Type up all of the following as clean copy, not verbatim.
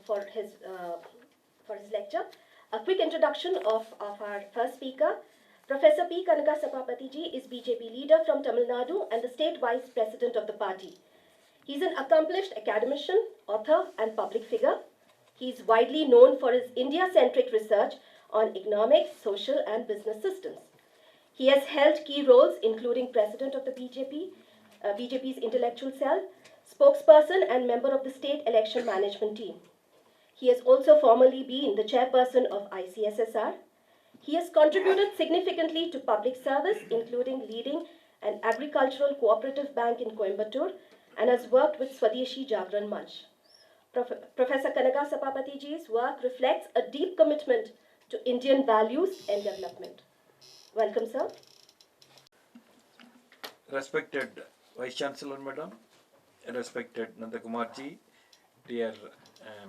for his lecture. A quick introduction of our first speaker. Professor P. Kanagasabhapati ji is BJP leader from Tamil Nadu and the state vice president of the party. He is an accomplished academician, author, and public figure. He is widely known for his India-centric research on economic, social, and business systems. He has held key roles including president of the BJP's intellectual cell, spokesperson and member of the state election management team. He has also formerly been the chairperson of ICSSR. He has contributed significantly to public service, including leading an agricultural cooperative bank in Coimbatore, and has worked with Swadeshi Jagran Manch. Professor Kanagasabhapati ji's work reflects a deep commitment to Indian values and development. Welcome, sir. Respected Vice Chancellor Madam, respected Nandakumarji, dear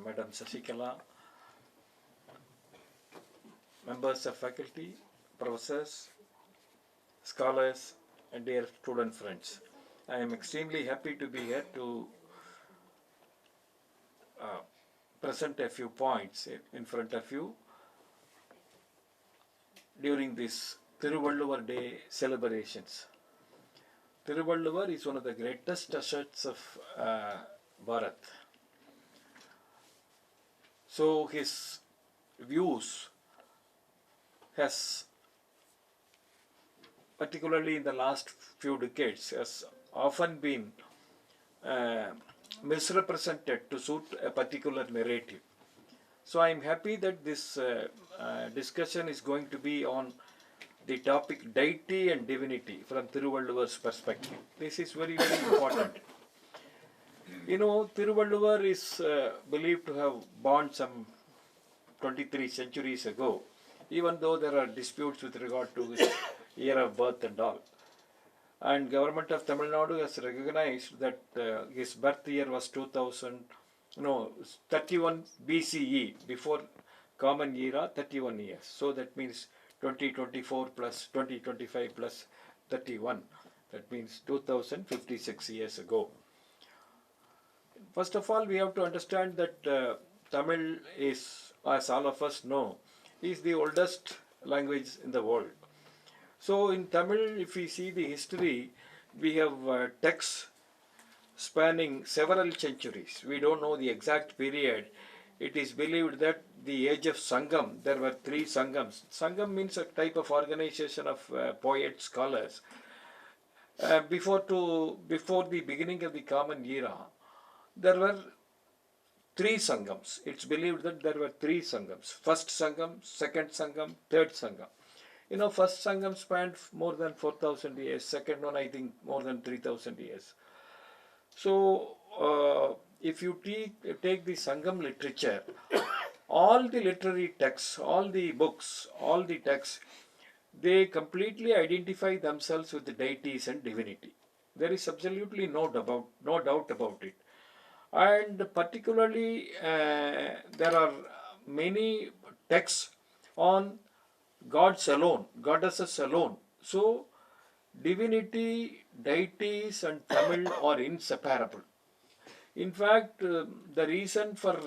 Madam Sasikala, members of faculty, professors, scholars, and dear student friends. I am extremely happy to be here to present a few points in front of you during this Thiruvalluvar Day celebrations. Thiruvalluvar is one of the greatest asserts of Bharat. So his views has, particularly in the last few decades, has often been misrepresented to suit a particular narrative. So I am happy that this discussion is going to be on the topic deity and divinity from Thiruvalluvar's perspective. This is very, very important. You know, Thiruvalluvar is believed to have born some 23 centuries ago, even though there are disputes with regard to his year of birth and all. And government of Tamil Nadu has recognized that his birth year was 31 BCE, before common era, 31 years. So that means 2024 plus 2025 plus 31. That means 2056 years ago. First of all, we have to understand that Tamil is, as all of us know, is the oldest language in the world. So in Tamil, if we see the history, we have texts spanning several centuries. We don't know the exact period. It is believed that the age of Sangam, there were 3 Sangams. Sangam means a type of organization of poets, scholars. Before the beginning of the common era, there were 3 Sangams. It's believed that there were 3 Sangams. First Sangam, second Sangam, third Sangam. You know, first Sangam spanned more than 4,000 years. Second one, I think, more than 3,000 years. So, if you take the Sangam literature, all the literary texts, all the books, all the texts, they completely identify themselves with the deities and divinity. There is absolutely no doubt about it. And particularly, there are many texts on gods alone, goddesses alone. So, divinity, deities and Tamil are inseparable. In fact, the reason for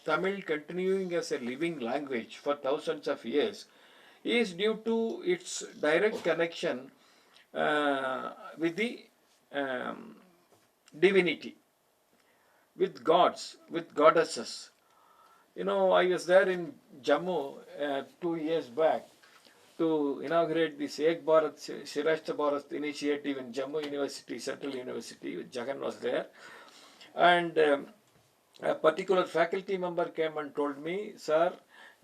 Tamil continuing as a living language for thousands of years is due to its direct connection with the divinity, with gods, with goddesses. You know, I was there in Jammu 2 years back to inaugurate this Ek Bharat, cherished Bharat initiative in Jammu University, Central University. Jagan was there. And a particular faculty member came and told me, sir,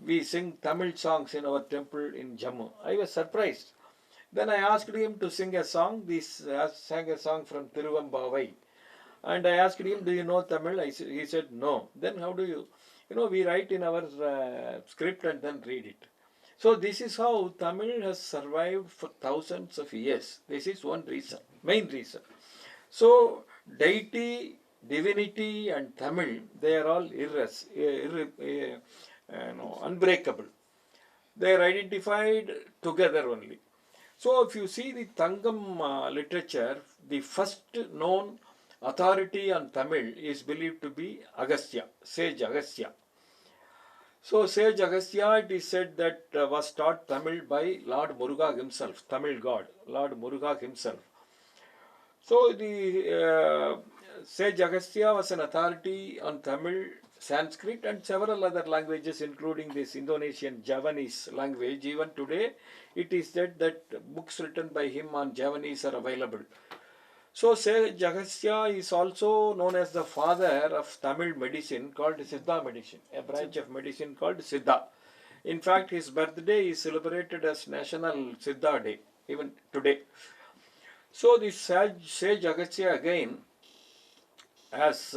we sing Tamil songs in our temple in Jammu. I was surprised. Then I asked him to sing a song. He sang a song from Tiruvambavai. And I asked him, do you know Tamil? He said, no. Then how do you? You know, we write in our script and then read it. So this is how Tamil has survived for thousands of years. This is one reason, main reason. So deity, divinity and Tamil, they are all unbreakable. They are identified together only. So if you see the Tangam literature, the first known authority on Tamil is believed to be Agastya, sage Agastya. So sage Agastya, it is said that was taught Tamil by Lord Muruga himself, Tamil god, Lord Muruga himself. So the sage Agastya was an authority on Tamil, Sanskrit and several other languages including this Indonesian Javanese language. Even today it is said that books written by him on Javanese are available. So sage Agastya is also known as the father of Tamil medicine called Siddha medicine, a branch of medicine called Siddha. In fact, his birthday is celebrated as National Siddha Day, even today. So this sage Agastya again has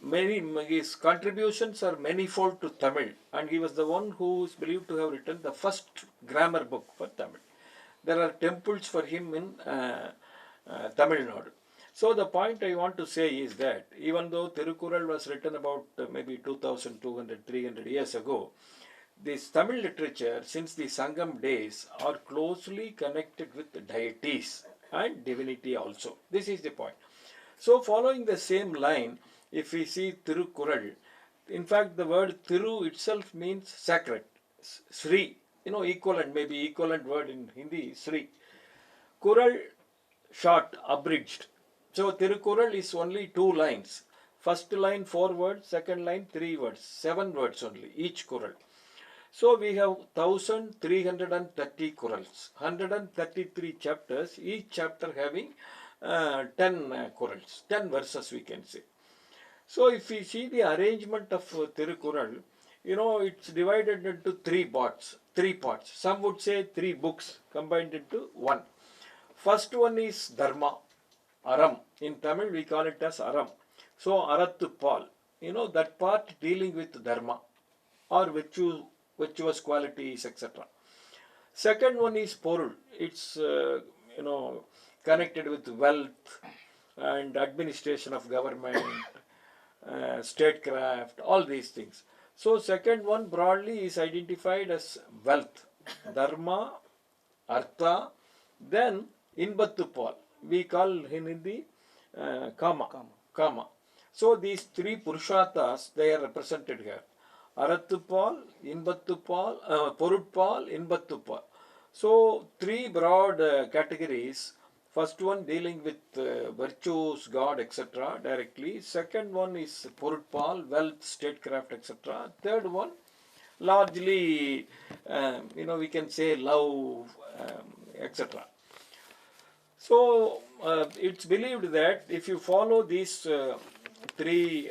his contributions are manifold to Tamil, and he was the one who is believed to have written the first grammar book for Tamil. There are temples for him in Tamil Nadu. So the point I want to say is that even though Tirukkuṟaḻ was written about maybe 2200, 300 years ago, this Tamil literature since the Sangam days are closely connected with deities and divinity also. This is the point. So following the same line, if we see Tirukkuṟaḻ, in fact the word Tiru itself means sacred, Sri, equivalent, maybe equivalent word in Hindi, Sri. Kural, short, abridged. So Tirukkuṟaḻ is only 2 lines. First line 4 words, second line 3 words, 7 words only, each Kural. So we have 1330 Kurals, 133 chapters, each chapter having 10 Kurals, 10 verses we can say. So if we see the arrangement of Tirukkuṛaḻ, it's divided into 3 parts. Some would say 3 books combined into 1. First one is Dharma, Aram. In Tamil we call it as Aram. So Arathupal, that part dealing with Dharma or virtuous qualities, etc. Second one is Porul. It's connected with wealth and administration of government, statecraft, all these things. So second one broadly is identified as wealth, dharma, artha, then inbattupal. We call in Hindi kama. So these 3 purusharthas, they are represented here. Arathupal, Inbattupal, Porutpal, Inbattupal. So 3 broad categories. First one dealing with virtues, God, etc. directly. Second one is Porutpal, wealth, statecraft, etc. Third one, largely, we can say love, etc. So it's believed that if you follow these 3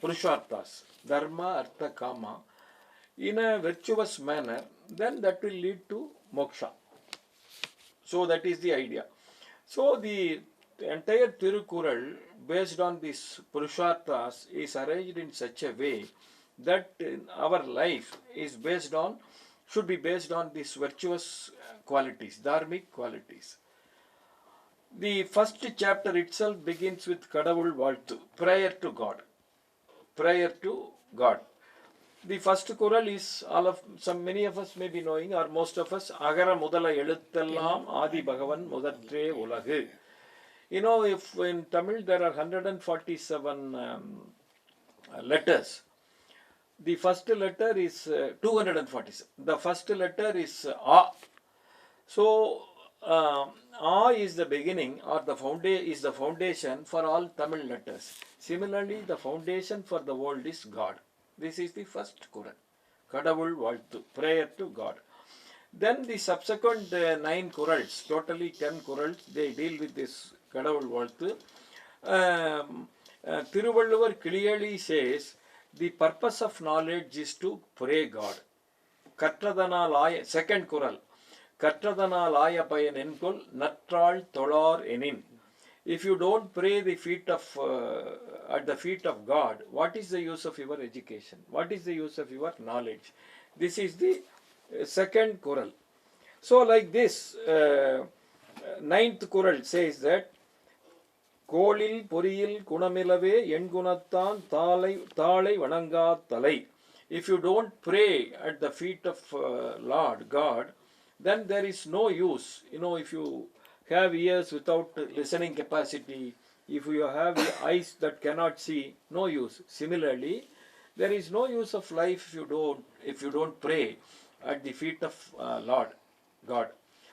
Purusharthas, Dharma, Artha, Kama, in a virtuous manner, then that will lead to moksha. So that is the idea. So the entire Tirukkuṛaḻ based on these Purusharthas is arranged in such a way that our life is should be based on these virtuous qualities, dharmic qualities. The first chapter itself begins with Kadavuڵ Valthu, prayer to God. Prayer to God. The first Kural is many of us may be knowing, or most of us, Agara Mudala Eluttellam Adi Bhagavan Mudathre Ulagu. If in Tamil there are 147 letters, the first letter is 247. The first letter is A. So A is the beginning or is the foundation for all Tamil letters. Similarly, the foundation for the world is God. This is the first Kural. Kadavuڵ Valthu, prayer to God. Then the subsequent 9 Kurals, totally 10 Kurals, they deal with this Kadavuڵ Valthu. Thiruvalluvar clearly says the purpose of knowledge is to pray God. Kattradana second Kural. Kattradana laya payan enkol natral tolar enin. If you don't pray at the feet of God, what is the use of your education? What is the use of your knowledge? This is the second Kural. So like this, 9th Kural says that Kolil Puriyil Kunamilave Yengunattan Thalai Vananga Talai. If you don't pray at the feet of Lord God, then there is no use. If you have ears without listening capacity, if you have eyes that cannot see, no use. Similarly, there is no use of life if you don't pray at the feet of Lord God.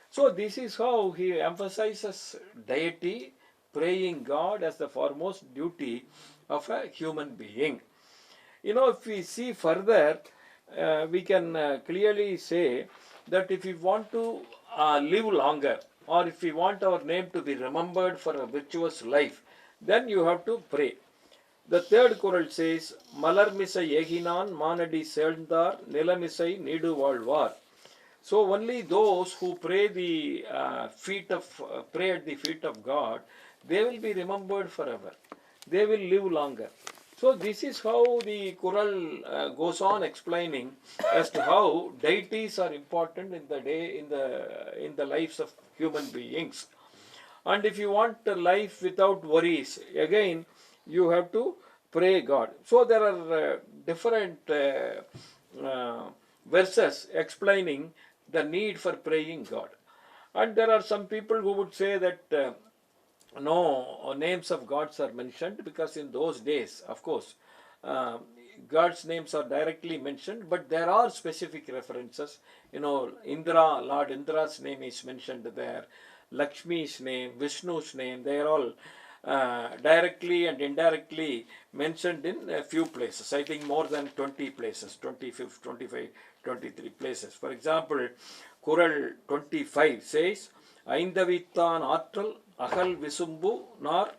So this is how he emphasizes deity, praying God as the foremost duty of a human being. If we see further, we can clearly say that if we want to live longer, or if we want our name to be remembered for a virtuous life, then you have to pray. The third Kural says, Malarmisai Eginan Manadi Seldar Nilamisai Nidu Valluvar. So only those who pray at the feet of God, they will be remembered forever. They will live longer. So this is how the Kural goes on explaining as to how deities are important in the lives of human beings. And if you want a life without worries, again you have to pray God. So there are different verses explaining the need for praying God. And there are some people who would say that no names of gods are mentioned, because in those days, of course, God's names are directly mentioned, but there are specific references. Indra, Lord Indra's name is mentioned there, Lakshmi's name, Vishnu's name, they are all directly and indirectly mentioned in a few places. I think more than 20 places, 25, 23 places. For example, Kural 25 says, Aindavittan Aatral Ahal Visumbu Nar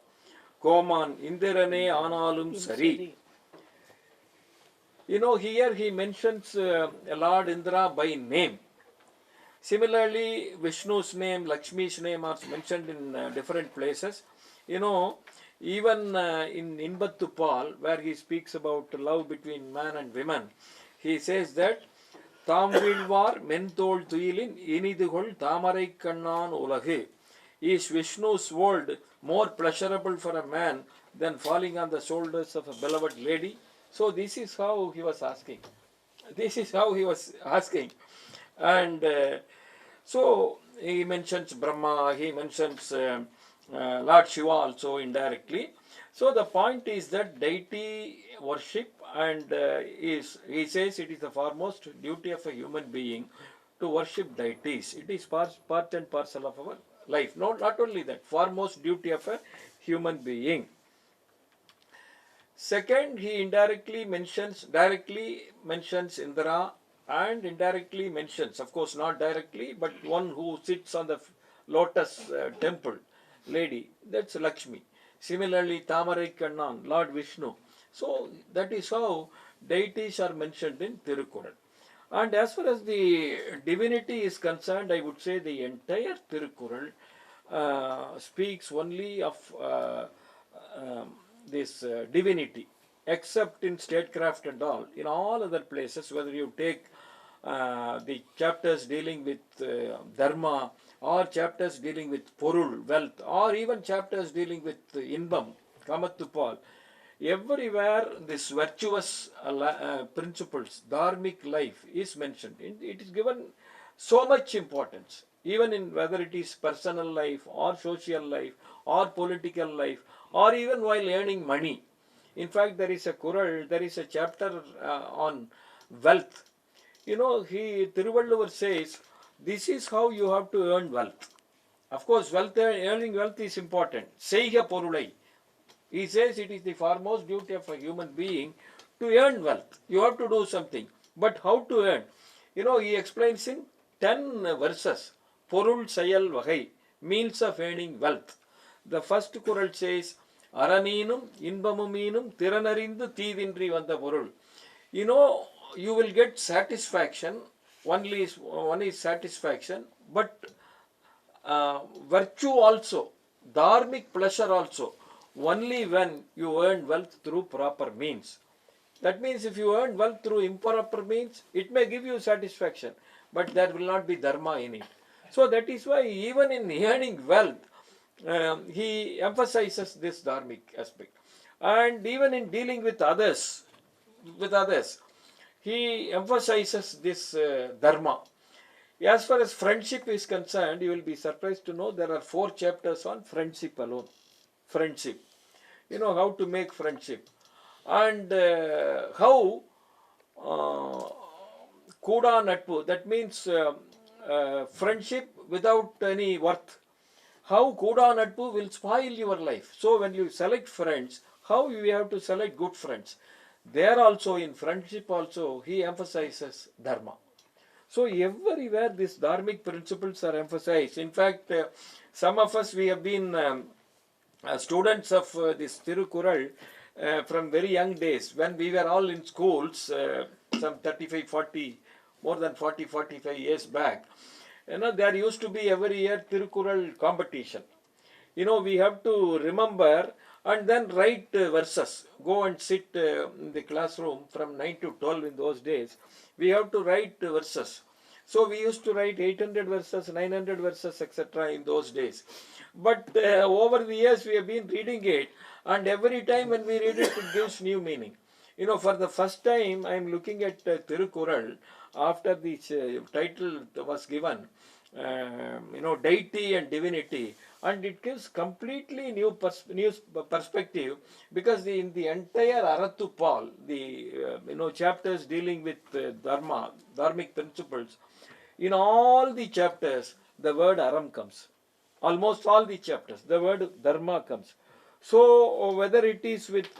Koman Indirane Analum Sari. Here he mentions Lord Indra by name. Similarly, Vishnu's name, Lakshmi's name are mentioned in different places. Even in Inbattupal, where he speaks about love between man and woman, he says that Tamvilvar Mentol Tuilin Inidugol Tamarai Kannan Ulage. Is Vishnu's world more pleasurable for a man than falling on the shoulders of a beloved lady? So this is how he was asking. And so he mentions Brahma, he mentions Lord Shiva also indirectly. So the point is that deity worship, and he says it is the foremost duty of a human being to worship deities. It is part and parcel of our life. Not only that, foremost duty of a human being. Second, he directly mentions Indra, and indirectly mentions, of course not directly, but one who sits on the lotus temple lady, that's Lakshmi. Similarly, Tamarai Kannan, Lord Vishnu. So that is how deities are mentioned in Tirukkuṟaḻ. And as far as the divinity is concerned, I would say the entire Tirukkuṛaḻ speaks only of this divinity, except in statecraft and all. In all other places, whether you take the chapters dealing with dharma, or chapters dealing with porul, wealth, or even chapters dealing with inbam, kamattupal, everywhere this virtuous principles, dharmic life is mentioned. It is given so much importance, even in whether it is personal life or social life or political life, or even while earning money. In fact, there is a chapter on wealth. Thiruvalluvar says, this is how you have to earn wealth. Of course, earning wealth is important. Seiga porulai. He says it is the foremost duty of a human being to earn wealth. You have to do something. But how to earn? He explains in 10 verses. Porul sayal vagai, means of earning wealth. The first Kural says, Araneenum, Inbamumeenum, Tiranarindu, Teedindri vanda porul. You will get satisfaction. One is satisfaction, but virtue also, dharmic pleasure also, only when you earn wealth through proper means. That means if you earn wealth through improper means, it may give you satisfaction, but there will not be dharma in it. So that is why even in earning wealth, he emphasizes this dharmic aspect. And even in dealing with others, he emphasizes this dharma. As far as friendship is concerned, you will be surprised to know there are 4 chapters on friendship alone. Friendship. You know how to make friendship. And how Kuda Natpu, that means friendship without any worth. How Kuda Natpu will spoil your life. So when you select friends, how you have to select good friends. There also, in friendship also, he emphasizes dharma. So everywhere these dharmic principles are emphasized. In fact, some of us, we have been students of this Tirukkuṟaḻ from very young days. When we were all in schools, some 35, 40, more than 40, 45 years back, there used to be every year Tirukkuṛaḻ competition. We have to remember and then write verses. Go and sit in the classroom from 9 to 12 in those days. We have to write verses. So we used to write 800 verses, 900 verses, etc. in those days. But over the years we have been reading it, and every time when we read it, it gives new meaning. For the first time I am looking at Tirukkuṛaḻ after the title was given, deity and divinity, and it gives completely new perspective, because in the entire Arathupal, the chapters dealing with dharma, dharmic principles, in all the chapters the word aram comes. Almost all the chapters the word dharma comes. So whether it is with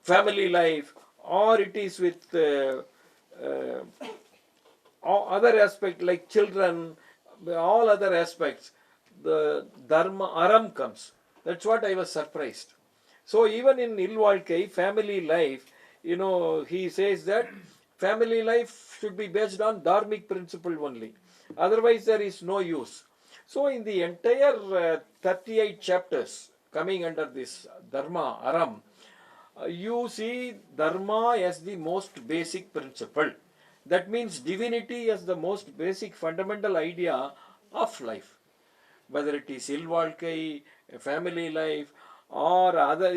family life, or it is with other aspects like children, all other aspects, the dharma aram comes. That's what I was surprised. So even in Ilvalkai, family life, he says that family life should be based on dharmic principle only. Otherwise there is no use. So in the entire 38 chapters coming under this dharma aram, you see dharma as the most basic principle. That means divinity as the most basic fundamental idea of life. Whether it is ilvalkai, family life, or other,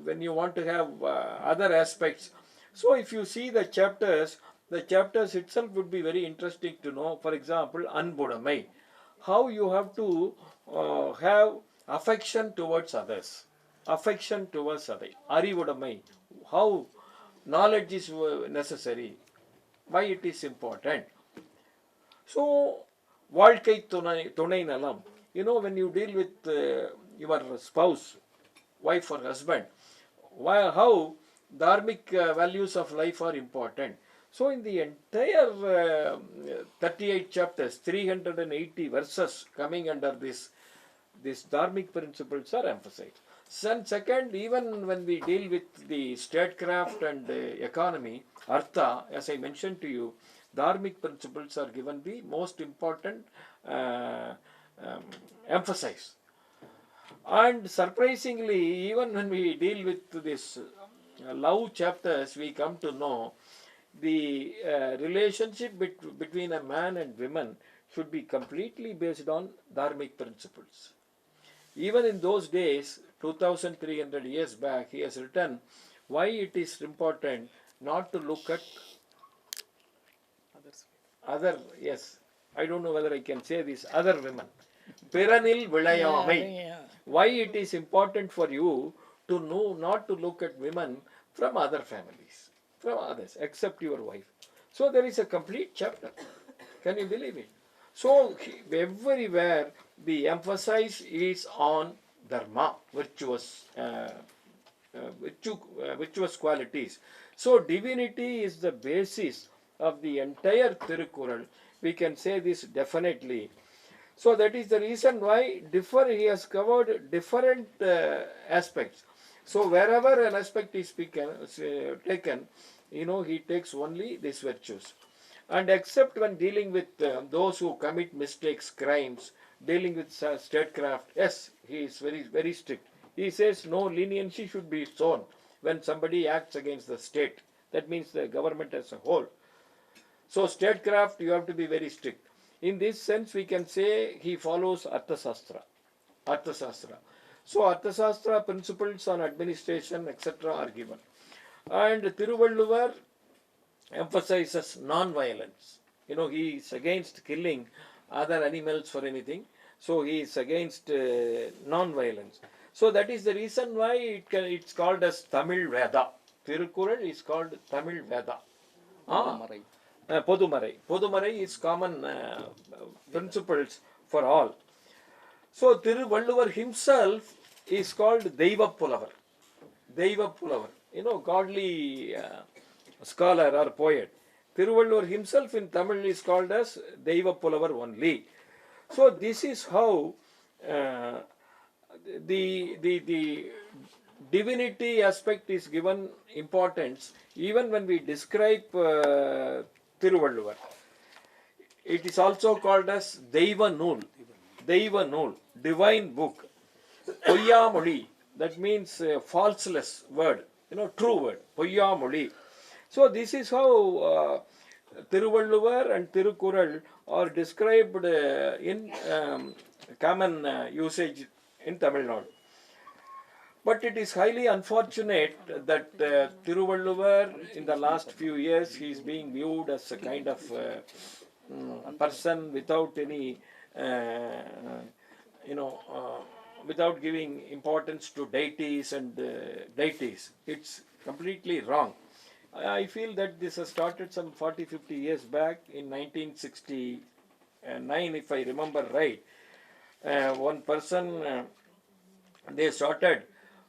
when you want to have other aspects. So if you see the chapters itself would be very interesting to know. For example, anbudamai, how you have to have affection towards others. Affection towards others. Arivudamai, how knowledge is necessary, why it is important. So, வாழ்க்கை துணை நலம், when you deal with your spouse, wife or husband, how dharmic values of life are important. So in the entire 38 chapters, 380 verses coming under these dharmic principles are emphasized. And second, even when we deal with the statecraft and economy, artha, as I mentioned to you, dharmic principles are given the most important emphasis. And surprisingly, even when we deal with this love chapters, we come to know the relationship between a man and woman should be completely based on dharmic principles. Even in those days, 2300 years back, he has written why it is important not to look at I don't know whether I can say this, other women. Piranil vilayamai. Why it is important for you to know not to look at women from other families, from others, except your wife. So there is a complete chapter. Can you believe it? So everywhere the emphasis is on dharma, virtuous qualities. So divinity is the basis of the entire Tirukkuṛaḻ. We can say this definitely. So that is the reason why he has covered different aspects. So wherever an aspect is taken, he takes only these virtues. And except when dealing with those who commit mistakes, crimes, dealing with statecraft, yes, he is very, very strict. He says no leniency should be shown when somebody acts against the state. That means the government as a whole. So statecraft, you have to be very strict. In this sense, we can say he follows Arthasastra. So Arthasastra principles on administration, etc. are given. And Thiruvalluvar emphasizes non-violence. He is against killing other animals for anything. So he is against non-violence. So that is the reason why it's called as Tamil Veda. Tirukkuṟaḻ is called Tamil Veda. Podumarai. Podumarai is common principles for all. So Thiruvalluvar himself is called Deivapulavar. Deivapulavar. Godly scholar or poet. Thiruvalluvar himself in Tamil is called as Deivapulavar only. So this is how the divinity aspect is given importance even when we describe Thiruvalluvar. It is also called as Deiva Nool, divine book. Poyyamoli, that means falseless word, true word, Poyyamoli. So this is how Thiruvalluvar and Tirukkuṟaḻ are described in common usage in Tamil Nadu. But it is highly unfortunate that Thiruvalluvar in the last few years he is being viewed as a kind of person without any, without giving importance to deities and deities. It's completely wrong. I feel that this has started some 40-50 years back in 1969, if I remember right. One person, they started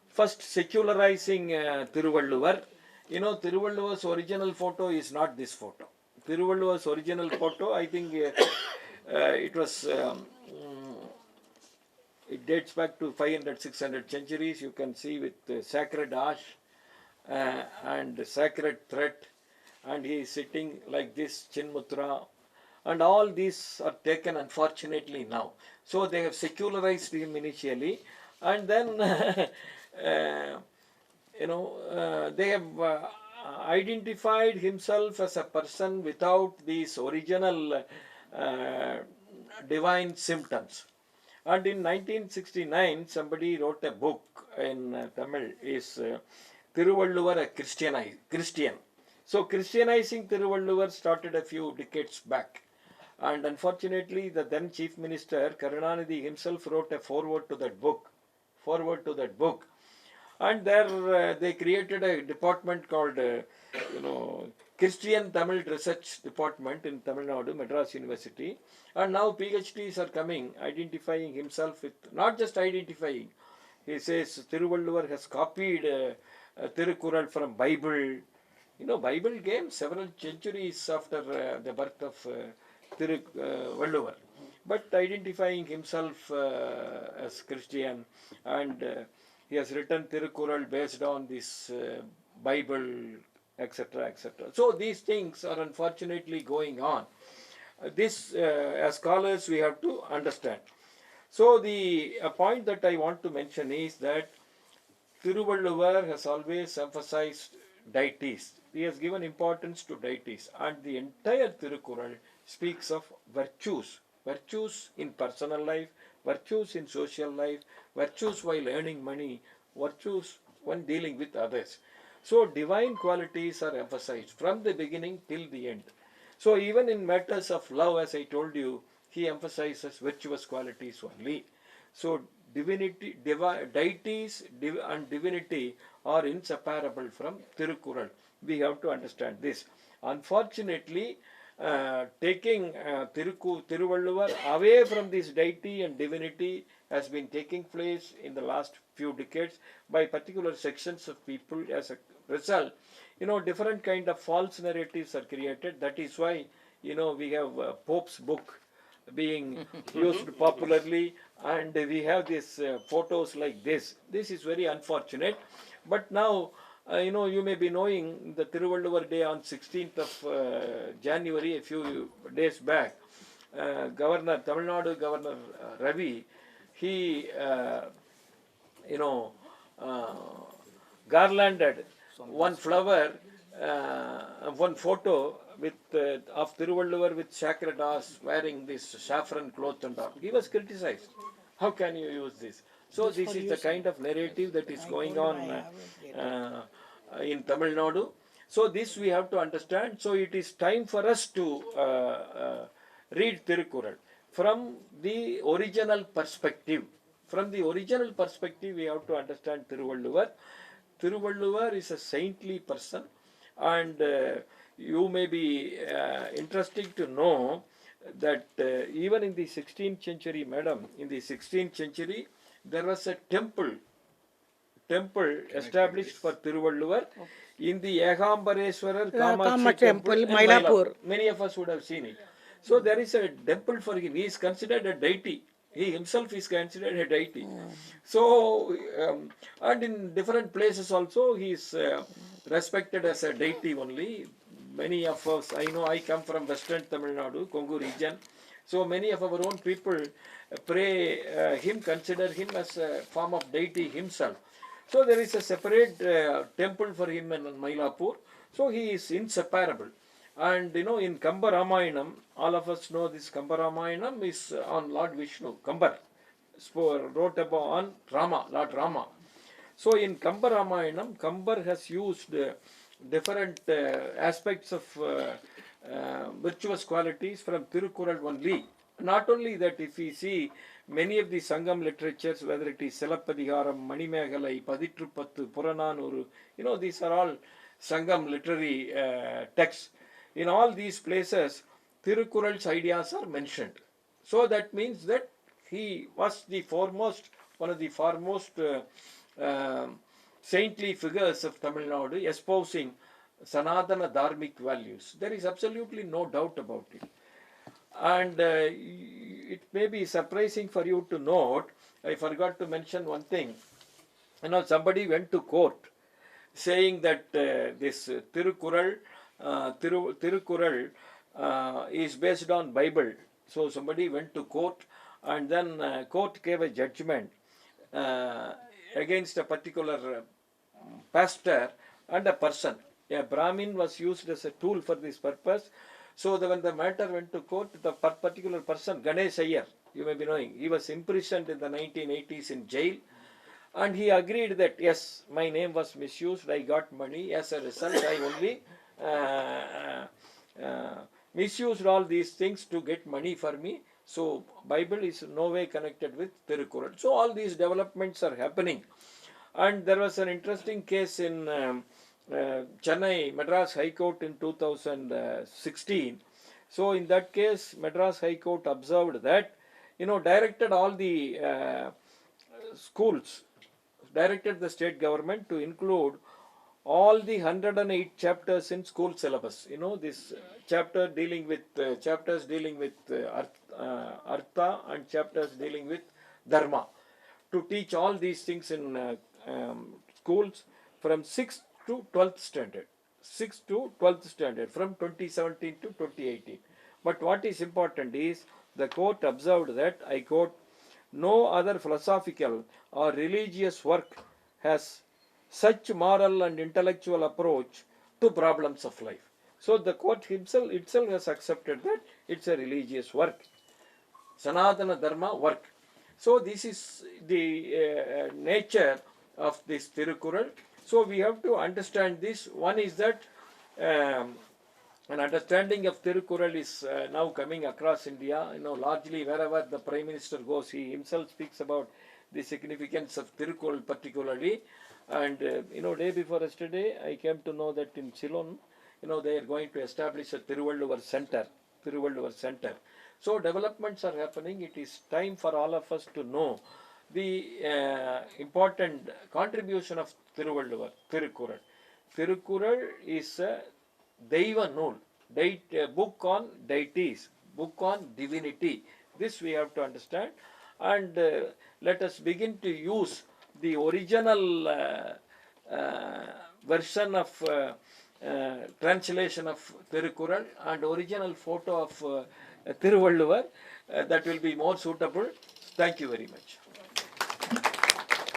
first secularizing Thiruvalluvar. Thiruvalluvar's original photo is not this photo. Thiruvalluvar's original photo, I think it was, it dates back to 500-600 centuries. You can see with sacred ash and sacred thread, and he is sitting like this, Chinmutra, and all these are taken unfortunately now. So they have secularized him initially, and then they have identified himself as a person without these original divine symptoms. And in 1969, somebody wrote a book in Tamil, is Thiruvalluvar a Christian. So Christianizing Thiruvalluvar started a few decades back. And unfortunately, the then Chief Minister, Karunanidhi himself wrote a foreword to that book. And there they created a department called, Christian Tamil Research Department in Tamil Nadu, Madras University. And now PhDs are coming, identifying himself with, not just identifying, he says Thiruvalluvar has copied Tirukkuṟaḻ from Bible. Bible came several centuries after the birth of Thiruvalluvar. But identifying himself as Christian, and he has written Tirukkuṟaḻ based on this Bible, etc., etc. So these things are unfortunately going on. This, as scholars, we have to understand. So the point that I want to mention is that Thiruvalluvar has always emphasized deities. He has given importance to deities, and the entire Tirukkuṟaḻ speaks of virtues. Virtues in personal life, virtues in social life, virtues while earning money, virtues when dealing with others. So divine qualities are emphasized from the beginning till the end. So even in matters of love, as I told you, he emphasizes virtuous qualities only. So divinity, deities and divinity are inseparable from Tirukkuṟaḻ. We have to understand this. Unfortunately, taking Thiruvalluvar away from this deity and divinity has been taking place in the last few decades by particular sections of people. As a result, different kind of false narratives are created. That is why, we have Pope's book being used popularly, and we have these photos like this. This is very unfortunate. But now, you may be knowing the Thiruvalluvar Day on 16th of January, a few days back, Tamil Nadu Governor Ravi, he, garlanded one flower, one photo with of Thiruvalluvar with sacred ash wearing this saffron cloth and all. He was criticized. How can you use this? So this is the kind of narrative that is going on in Tamil Nadu. So this we have to understand. So it is time for us to read Tirukkuṟaḻ from the original perspective. From the original perspective, we have to understand Thiruvalluvar. Thiruvalluvar is a saintly person, and you may be interested to know that even in the 16th century, madam, in the 16th century, there was a temple established for Thiruvalluvar in the Egambareswarar Kamachi temple in Mylapore. Many of us would have seen it. So there is a temple for him. He is considered a deity. He himself is considered a deity. So, and in different places also, he is respected as a deity only. Many of us, I know I come from Western Tamil Nadu, Kongu region. So many of our own people pray him, consider him as a form of deity himself. So there is a separate temple for him in Mylapore. So he is inseparable. And you know, in Kamba Ramayanam, all of us know this Kamba Ramayanam is on Lord Vishnu. Kambar wrote about on Rama, Lord Rama. So in Kamba Ramayanam, Kambar has used different aspects of virtuous qualities from Tirukkuṟaḻ only. Not only that, if we see many of the Sangam literatures, whether it is Selapadiharam, Manimegalai, Paditrupattu, Purananuru, you know, these are all Sangam literary texts. In all these places, Tirukkuṟaḻ's ideas are mentioned. So that means that he was the foremost, one of the foremost saintly figures of Tamil Nadu, espousing Sanatana Dharmic values. There is absolutely no doubt about it. And it may be surprising for you to note, I forgot to mention one thing. You know, somebody went to court saying that this Tirukkuṟaḻ is based on Bible. So somebody went to court, and then court gave a judgment against a particular pastor and a person. A Brahmin was used as a tool for this purpose. So when the matter went to court, the particular person, Ganesh Iyer, you may be knowing, he was imprisoned in the 1980s in jail. And he agreed that, yes, my name was misused, I got money. As a result, I only misused all these things to get money for me. So Bible is no way connected with Tirukkuṟaḻ. So all these developments are happening. And there was an interesting case in Chennai, Madras High Court in 2016. So in that case, Madras High Court observed that, you know, directed all the schools, directed the state government to include all the 108 chapters in school syllabus. You know, this chapter dealing with chapters dealing with Artha and chapters dealing with Dharma, to teach all these things in schools from 6th to 12th standard. 6th to 12th standard from 2017 to 2018. But what is important is the court observed that, I quote, no other philosophical or religious work has such moral and intellectual approach to problems of life. So the court itself has accepted that it's a religious work, Sanatana Dharma work. So this is the nature of this Tirukkuṛaḻ. So we have to understand this. One is that an understanding of Tirukkuṛaḻ is now coming across India. You know, largely wherever the Prime Minister goes, he himself speaks about the significance of Tirukkuṛaḻ particularly. And you know, day before yesterday, I came to know that in Ceylon, you know, they are going to establish a Thiruvalluvar center. So developments are happening. It is time for all of us to know the important contribution of Tirukkuṛaḻ. Tirukkuṛaḻ is a Deiva Nool, book on deities, book on divinity. This we have to understand. And let us begin to use the original version of translation of Tirukkuṛaḻ and original photo of Thiruvalluvar. That will be more suitable. Thank you very much.